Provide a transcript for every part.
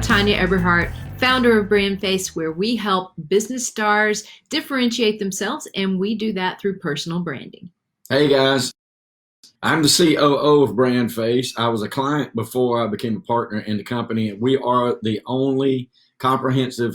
Tanya Eberhardt, founder of BrandFace, where we help business stars differentiate themselves, and we do that through personal branding. Hey guys, I'm the COO of BrandFace. I was a client before I became a partner in the company. We are the only comprehensive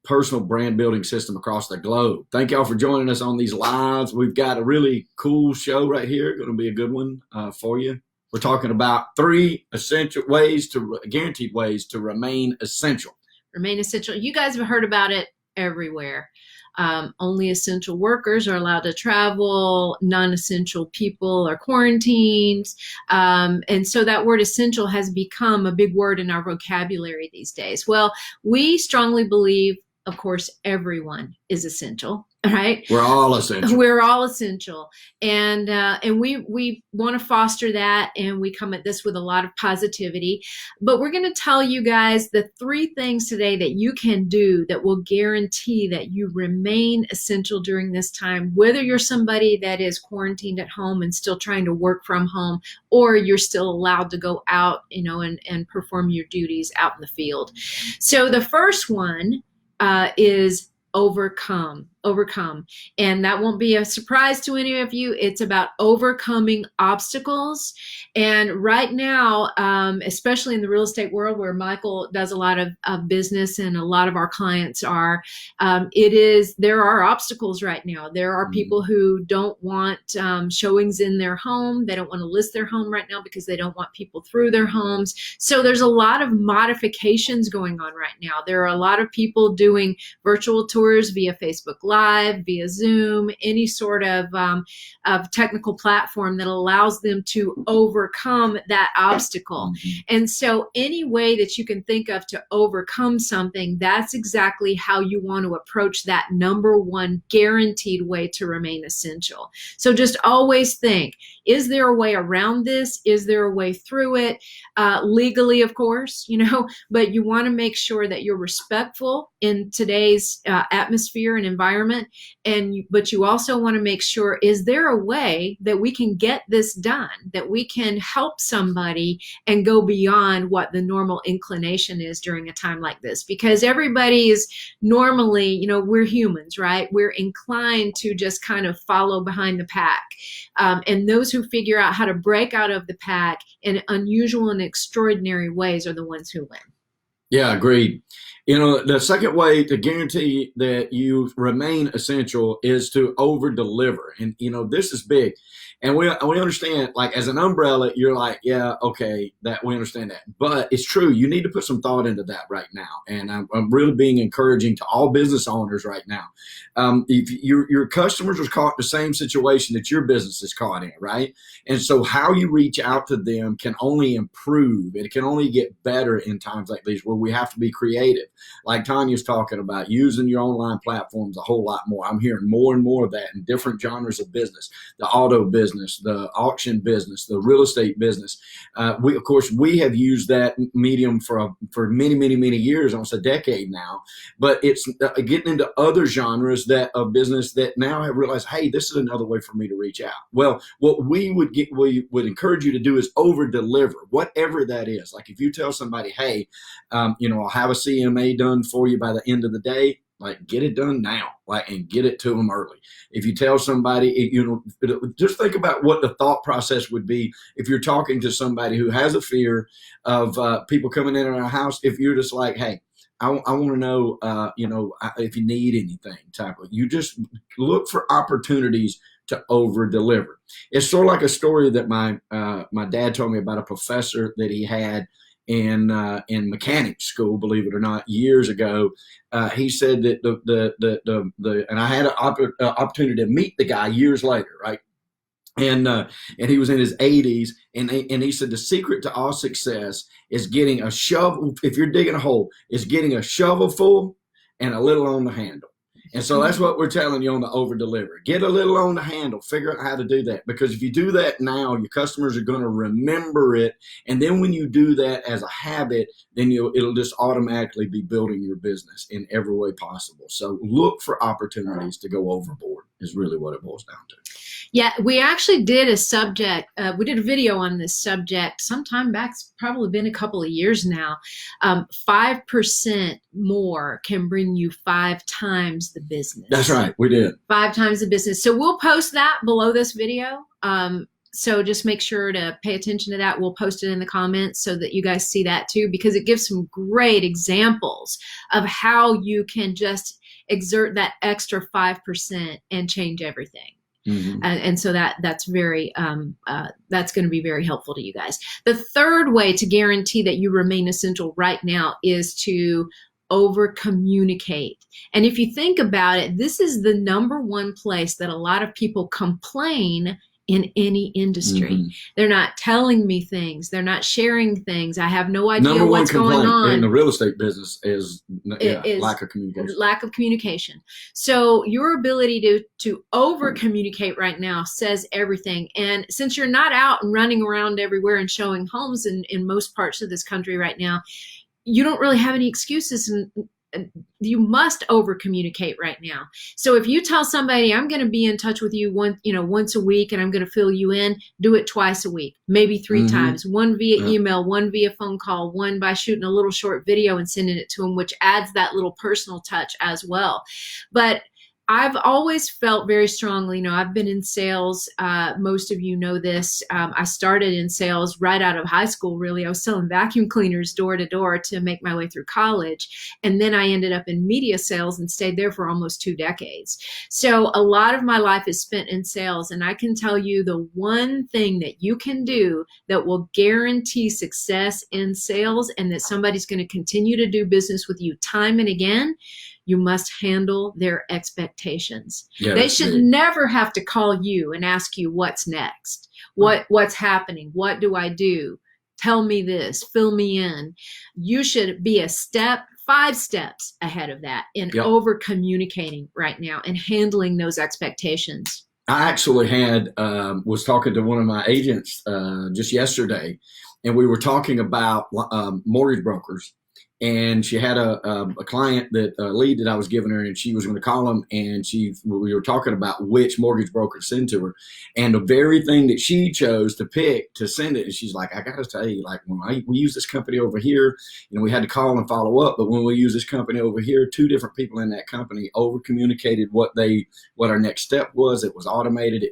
personal brand building system across the globe. Thank y'all for joining us on these lives. We've got a really cool show right here. Going to be a good one for you. We're talking about 3 essential ways guaranteed ways to remain essential. Remain essential. You guys have heard about it everywhere. Only essential workers are allowed to travel. Non-essential people are quarantined. And so that word essential has become a big word in our vocabulary these days. Well, we strongly believe, of course, everyone is essential, right? We're all essential. We're all essential. And we want to foster that, and we come at this with a lot of positivity. But we're going to tell you guys the 3 things today that you can do that will guarantee that you remain essential during this time, whether you're somebody that is quarantined at home and still trying to work from home, or you're still allowed to go out, and perform your duties out in the field. So the first one is overcome. And that won't be a surprise to any of you. It's about overcoming obstacles. And right now, especially in the real estate world where Michael does a lot of business and a lot of our clients are, there are obstacles right now. There are people who don't want showings in their home. They don't want to list their home right now because they don't want people through their homes. So there's a lot of modifications going on right now. There are a lot of people doing virtual tours via Facebook Live, via Zoom, any sort of technical platform that allows them to overcome that obstacle. And so any way that you can think of to overcome something, that's exactly how you want to approach that number 1 guaranteed way to remain essential. So just always think, is there a way around this? Is there a way through it? Legally, of course, but you want to make sure that you're respectful in today's atmosphere and environment. But you also want to make sure, is there a way that we can get this done, that we can help somebody and go beyond what the normal inclination is during a time like this? Because everybody is normally, we're humans, right? We're inclined to just kind of follow behind the pack. And those who figure out how to break out of the pack in unusual and extraordinary ways are the ones who win. Yeah, agreed. The second way to guarantee that you remain essential is to over deliver. And, this is big. And we understand, like, as an umbrella, you're like, yeah, okay, that we understand that. But it's true. You need to put some thought into that right now. And I'm really being encouraging to all business owners right now. If your customers are caught in the same situation that your business is caught in, right? And so how you reach out to them can only improve. It can only get better in times like these where we have to be creative. Like Tanya's talking about, using your online platforms a whole lot more. I'm hearing more and more of that in different genres of business, the auto business, the auction business, the real estate business. We have used that medium for many, many, many years, almost a decade now. But it's getting into other genres of business that now have realized, hey, this is another way for me to reach out. Well, what we would encourage you to do is over deliver, whatever that is. Like if you tell somebody, hey, I'll have a CMA done for you by the end of the day, like get it done now, and get it to them early. If you tell somebody, just think about what the thought process would be if you're talking to somebody who has a fear of people coming in our house. If you're just like, hey, I want to know, if you need anything, you just look for opportunities to over deliver. It's sort of like a story that my dad told me about a professor that he had in mechanics school, believe it or not, years ago. He said that and I had an opportunity to meet the guy years later, right? And he was in his 80s, and he said the secret to all success is getting a shovel. If you're digging a hole, is getting a shovel full and a little on the handle. And so that's what we're telling you on the over deliver. Get a little on the handle. Figure out how to do that, because if you do that now, your customers are going to remember it. And then when you do that as a habit, then it'll just automatically be building your business in every way possible. So look for opportunities to go overboard is really what it boils down to. Yeah, we actually did a subject. We did a video on this subject sometime back. It's probably been a couple of years now. 5% more can bring you 5 times the That's business. right. We did. 5 times the business. So we'll post that below this video. So just make sure to pay attention to that. We'll post it in the comments so that you guys see that too, because it gives some great examples of how you can just exert that extra 5% and change everything. Mm-hmm. And so that's very that's going to be very helpful to you guys. The third way to guarantee that you remain essential right now is to over communicate. And if you think about it, this is the number one place that a lot of people complain in any industry. Mm-hmm. They're not telling me things. They're not sharing things. I have no idea Number one what's going complaint on in the real estate business is lack of communication. Lack of communication. So your ability to over communicate right now says everything. And since you're not out and running around everywhere and showing homes in most parts of this country right now, you don't really have any excuses, and you must over communicate right now. So if you tell somebody, I'm going to be in touch with you once a week and I'm going to fill you in, do it twice a week, maybe 3 times, one via email, one via phone call, one by shooting a little short video and sending it to them, which adds that little personal touch as well. But I've always felt very strongly, I've been in sales. Most of you know this. I started in sales right out of high school, really. I was selling vacuum cleaners door to door to make my way through college. And then I ended up in media sales and stayed there for almost 2 decades. So a lot of my life is spent in sales. And I can tell you the one thing that you can do that will guarantee success in sales and that somebody's going to continue to do business with you time and again, you must handle their expectations. Yeah, they should never have to call you and ask you what's next, what's happening, what do I do? Tell me this, fill me in. You should be 5 steps ahead of that in over communicating right now and handling those expectations. I actually was talking to one of my agents just yesterday, and we were talking about mortgage brokers. And she had a client lead that I was giving her, and she was going to call him, and we were talking about which mortgage broker to send to her. And the very thing that she chose to pick to send it, and she's like, I got to tell you, like when we use this company over here, we had to call and follow up. But when we use this company over here, 2 different people in that company over communicated what our next step was. It was automated.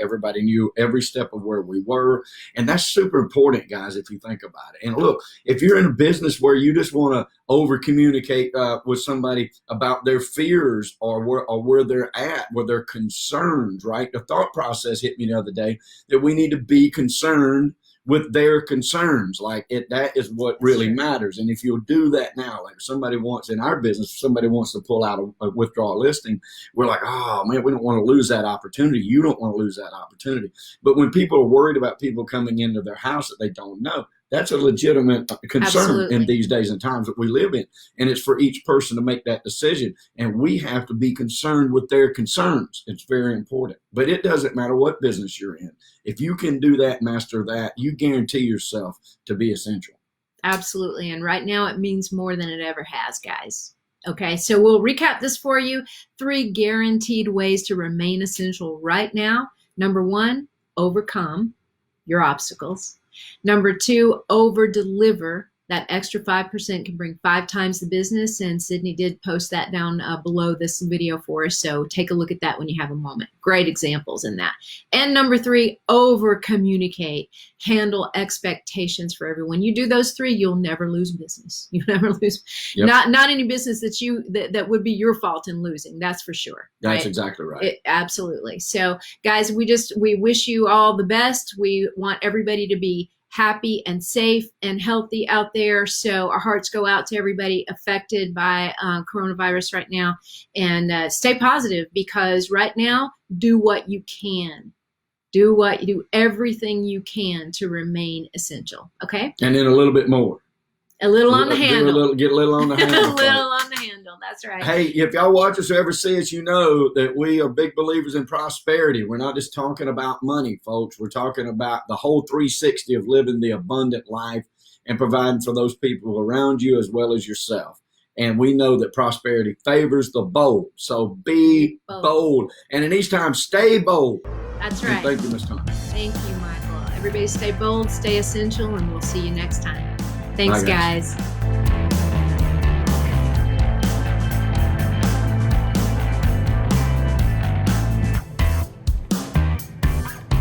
Everybody knew every step of where we were. And that's super important, guys, if you think about it. And look, if you're in a business where you just want to over communicate with somebody about their fears or where they're at, where their concerns, right? The thought process hit me the other day that we need to be concerned with their concerns. That is what really matters. And if you'll do that now, like somebody wants in our business, somebody wants to pull out a withdrawal listing, we're like, oh man, we don't want to lose that opportunity. You don't want to lose that opportunity. But when people are worried about people coming into their house that they don't know, that's a legitimate concern. Absolutely. In these days and times that we live in. And it's for each person to make that decision. And we have to be concerned with their concerns. It's very important. But it doesn't matter what business you're in. If you can do that, master that, you guarantee yourself to be essential. Absolutely. And right now it means more than it ever has, guys. Okay, so we'll recap this for you. 3 guaranteed ways to remain essential right now. Number 1, overcome your obstacles. Number 2, over deliver. That extra 5% can bring 5 times the business. And Sydney did post that down below this video for us. So take a look at that when you have a moment. Great examples in that. And number 3, over communicate. Handle expectations for everyone. You do those 3, you'll never lose business. You'll never lose. Yep. Not any business that would be your fault in losing. That's for sure. That's exactly right. Absolutely. So guys, we wish you all the best. We want everybody to be happy and safe and healthy out there. So our hearts go out to everybody affected by coronavirus right now, and stay positive, because right now, do what you can. Do everything you can to remain essential. Okay. And then a little bit more. A little on the handle. Get a little on the handle. A little on the handle. That's right. Hey, if y'all watch us or ever see us, you know that we are big believers in prosperity. We're not just talking about money, folks. We're talking about the whole 360 of living the abundant life and providing for those people around you as well as yourself. And we know that prosperity favors the bold. So be bold. And in each time, stay bold. That's right. And thank you, Ms. Thomas. Thank you, Michael. Everybody stay bold, stay essential, and we'll see you next time. Thanks, Bye, guys. guys.